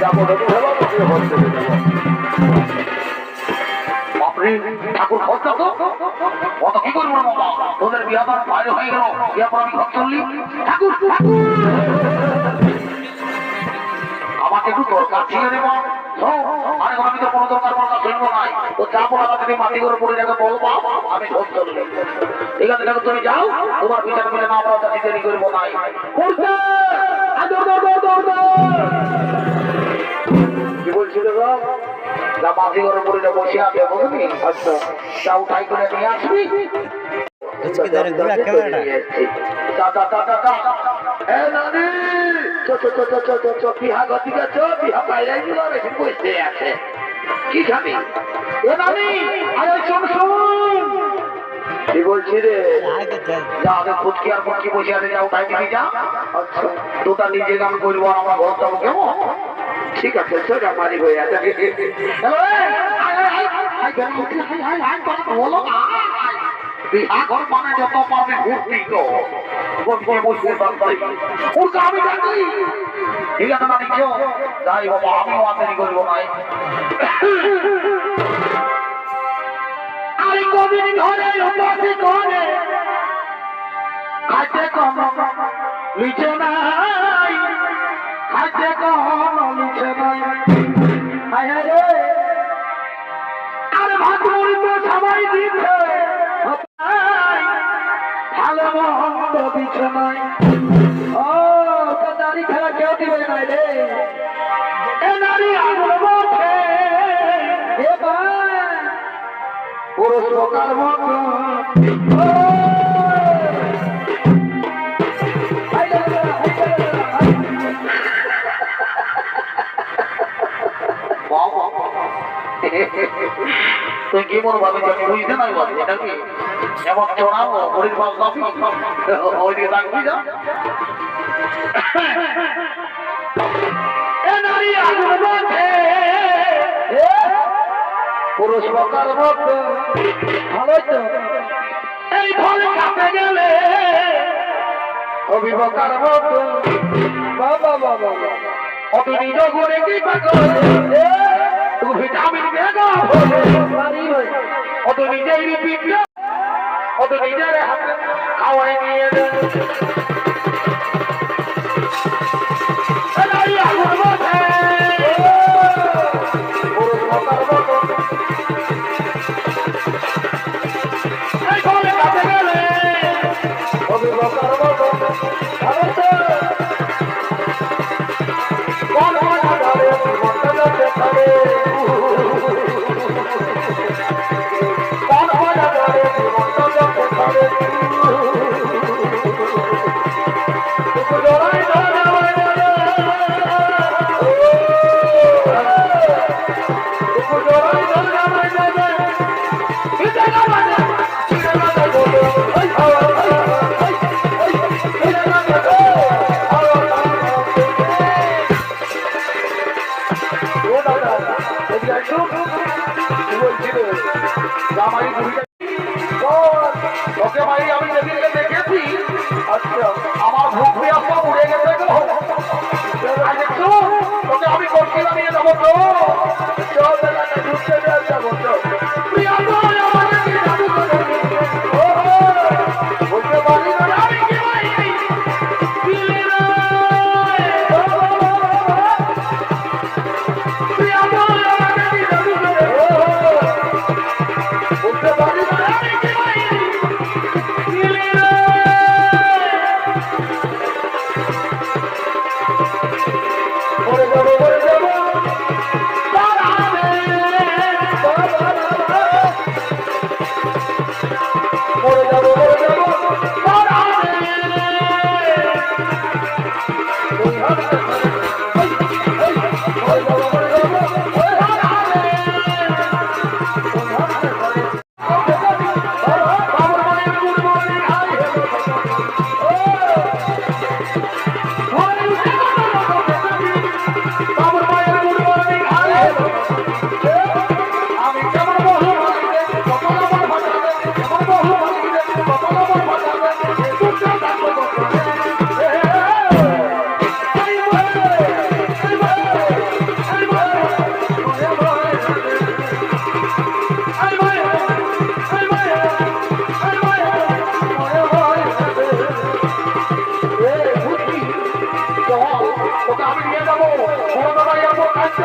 যাবো ঠাকুর খরচা তো কত কি করবো তোদের বিয়াবার বাইরে হয়ে গেল বিয়া পর আমি ঘর চললি ঠাকুর আমাকে একটু দরকার ছিল রে মা আমি তো কোনো দরকার শুনবো নাই তো যাবো আমাকে মাটি করে পড়ে যাবে বলবো আমি ঘর চললি ঠিক আছে ঠাকুর তুমি যাও তোমার বিচার মিলে না আমরা যাচ্ছি দেরি করবো নাই কি বলছিল যা মাটি করে পড়ে যা বসে আছে বুঝলি আচ্ছা যা উঠাই করে নিয়ে আসবি কি খাবি কি বলছি রে ফুটকি আর ফুটকি বসে আছে যা উঠাই দিবি যা আচ্ছা তোটা নিজে গান করবো আর আমরা ঘর যাবো কেমন ঠিক আছে সোজা মারি হয়ে আছে বিহাঘর মানে যত পারবে ঘুরতি তো আমি জানি ঠিক আছে না কেউ যাই বাবা আমিও আদারি করবো নাই আমি কদিন ধরে ঘরে খাইতে কম লিচে নাই খাইতে কম লিচে নাই আরে ভাত মুড়ি তো সবাই দিচ্ছে ভালো মন্দ দিচ্ছে নাই ও তো দাড়ি খেলা কেউ দিবে নাই রে এ নারী আগুন বসে এবার পুরুষ লোকার মতো তুই কি মনে ভাবি আমি বুঝতে নাই বলে এটা কি এমন চড়াবো হরির পাল কাপি ওই দিকে থাকবি যা পুরুষ লোকার মতো ভালো তো এই ফলে কাপে গেলে অভিভাবকার মতো বাবা বাবা অত নিজ ঘুরে কি ভিটামিন বেগা অত নিজেই পিঠা অত নিজের হাতে খাওয়াই নিয়ে আমার ভূত উড়ে গেছে আমি করছিলাম নিয়ে যাবো তো যাবো তো বুঝতে পারি আমি নিয়ে যাবো বড় দাদা এরপর কাছে